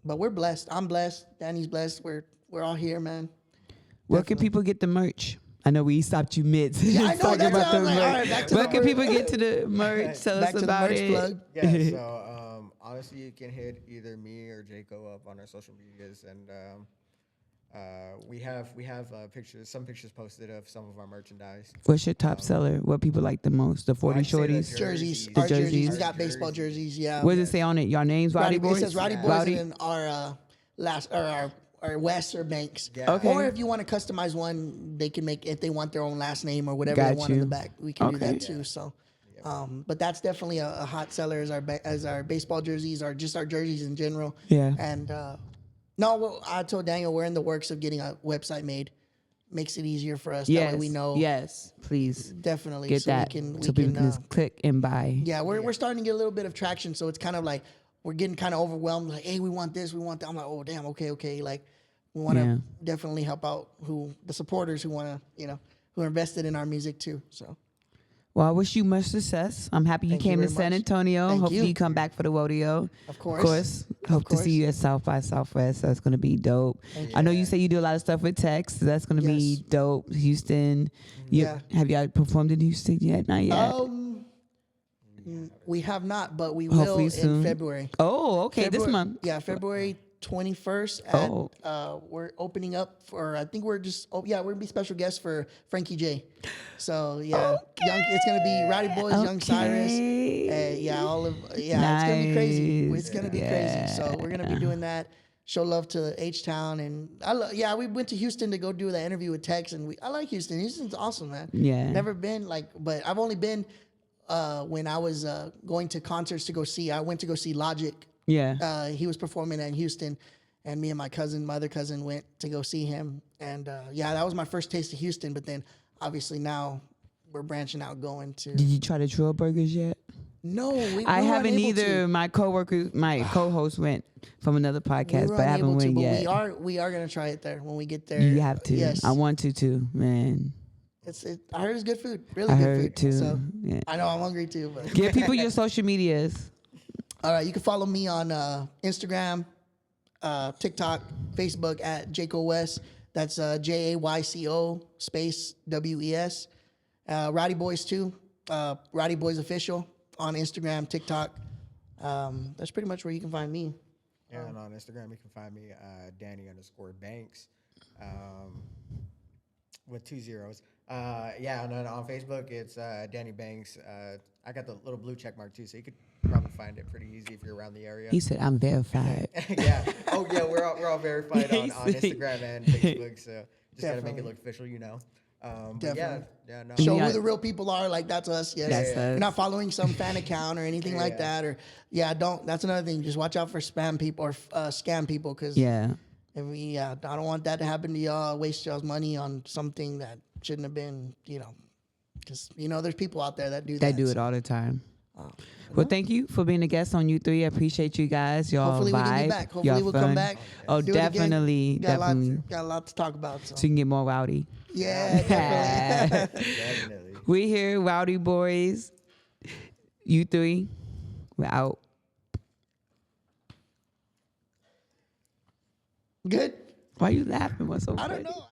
[SPEAKER 3] But we're blessed. I'm blessed. Danny's blessed. We're all here, man.
[SPEAKER 1] Where can people get the merch? I know we stopped you mid.
[SPEAKER 3] Yeah, I know.
[SPEAKER 1] talking
[SPEAKER 3] That's
[SPEAKER 1] about
[SPEAKER 3] what I
[SPEAKER 1] the
[SPEAKER 3] was like,
[SPEAKER 1] merch.
[SPEAKER 3] all right, back to
[SPEAKER 1] Where
[SPEAKER 3] the
[SPEAKER 1] can
[SPEAKER 3] merch.
[SPEAKER 1] people get to the merch? Tell
[SPEAKER 3] Back
[SPEAKER 1] us
[SPEAKER 3] to
[SPEAKER 1] about
[SPEAKER 3] the merch
[SPEAKER 1] it.
[SPEAKER 3] plug.
[SPEAKER 4] Yeah, so honestly, you can hit either me or Jayco up on our social medias, and we have some pictures posted of some of our merchandise.
[SPEAKER 1] What's your top seller? What people like the most? The 40
[SPEAKER 4] I'd say the
[SPEAKER 1] shorties?
[SPEAKER 3] Jerseys.
[SPEAKER 1] The
[SPEAKER 3] Our jerseys.
[SPEAKER 1] jerseys.
[SPEAKER 3] We got baseball jerseys. Yeah.
[SPEAKER 1] What does it say on it? Your names, Rowdy Boyz?
[SPEAKER 3] It says Rowdy Boyz,
[SPEAKER 1] Rowdy?
[SPEAKER 3] and then our Wes or Banks.
[SPEAKER 4] Yeah.
[SPEAKER 1] Okay.
[SPEAKER 3] Or if you want to customize one, they can make, if they want their own last name or whatever
[SPEAKER 1] Got
[SPEAKER 3] they want in
[SPEAKER 1] you.
[SPEAKER 3] the back, we can do
[SPEAKER 1] Okay.
[SPEAKER 3] that too. So, but that's definitely a hot seller as our baseball jerseys, or just our jerseys in general.
[SPEAKER 1] Yeah.
[SPEAKER 3] And No, well, I told Daniel we're in the works of getting a website made. Makes it easier for us. That way we know.
[SPEAKER 1] Yes, please.
[SPEAKER 3] Definitely.
[SPEAKER 1] Get
[SPEAKER 3] so
[SPEAKER 1] that.
[SPEAKER 3] we can,
[SPEAKER 1] So people can just click and buy.
[SPEAKER 3] yeah, we're starting to get a little bit of traction. So it's kind of like we're getting kind of overwhelmed. Like, hey, we want this, we want that. I'm like, oh, damn, okay. Like, we want to definitely help out the supporters who want to, who are invested in our music too. So.
[SPEAKER 1] Well, I wish you much success. I'm happy you came to San Antonio. Hopefully you come back for the rodeo.
[SPEAKER 3] Of course.
[SPEAKER 1] Hope to see you at South by Southwest. That's going to be dope. I know you say you do a lot of stuff with Tex. So that's going to be dope. Houston. Have y'all performed in Houston yet? Not yet.
[SPEAKER 3] We have not, but we will in February.
[SPEAKER 1] Oh, okay. This month.
[SPEAKER 3] Yeah, February 21st. We're opening up for, I think we're going to be special guests for Frankie J. So, it's going to be Rowdy Boyz, Young Cyrus. Nice. It's going to be crazy. It's going to be crazy. So, we're going to be doing that. Show love to H-Town. And, we went to Houston to go do that interview with Tex. And I like Houston. Houston's awesome, man.
[SPEAKER 1] Yeah.
[SPEAKER 3] Never been, but I've only been when I was going to concerts to go see. I went to go see Logic.
[SPEAKER 1] Yeah.
[SPEAKER 3] He was performing in Houston, and me and my other cousin went to go see him. And that was my first taste of Houston. But then obviously now we're branching out going to.
[SPEAKER 1] Did you try the Trill Burgers yet?
[SPEAKER 3] No,
[SPEAKER 1] I haven't either. My co-host went from another podcast, but I haven't went yet.
[SPEAKER 3] We are gonna try it there when we get there.
[SPEAKER 1] You have to.
[SPEAKER 3] Yes.
[SPEAKER 1] I want to too, man.
[SPEAKER 3] I heard it's good food. Really good food.
[SPEAKER 1] Too.
[SPEAKER 3] So I know I'm hungry too. But
[SPEAKER 1] give people your social medias.
[SPEAKER 3] All right, you can follow me on Instagram, TikTok, Facebook at Jayco Wes. That's Jayco space WES. Rowdy Boyz too. Rowdy Boyz Official on Instagram, TikTok. That's pretty much where you can find me.
[SPEAKER 4] Yeah, and on Instagram you can find me Danny_Banks with 2 zeros. And then on Facebook it's Danny Banks. I got the little blue check mark too, so you could probably find it pretty easy if you're around the area.
[SPEAKER 1] He said, "I'm verified."
[SPEAKER 4] Yeah. Oh yeah, we're all verified on Instagram and Facebook, so just gotta make it look official,
[SPEAKER 3] Definitely.
[SPEAKER 4] No.
[SPEAKER 3] Show who the real people are. Like that's us. Yes.
[SPEAKER 1] That's us.
[SPEAKER 3] You're not following some fan account or anything like that. Or don't. That's another thing. Just watch out for spam people or scam people. Cause I don't want that to happen to y'all. Waste y'all's money on something that shouldn't have been. Because there's people out there that do that.
[SPEAKER 1] They do it all the time. Well, thank you for being a guest on U3. I appreciate you guys. Y'all
[SPEAKER 3] Hopefully
[SPEAKER 1] vibe.
[SPEAKER 3] We can be back. Hopefully we'll come back.
[SPEAKER 1] Oh, definitely.
[SPEAKER 3] Got a lot to talk about.
[SPEAKER 1] So you can get more rowdy.
[SPEAKER 3] Yeah, definitely.
[SPEAKER 4] Definitely.
[SPEAKER 1] We here, Rowdy Boyz. U3. We're out.
[SPEAKER 3] Good.
[SPEAKER 1] Why are you laughing? What's so
[SPEAKER 3] I
[SPEAKER 1] funny?
[SPEAKER 3] don't know.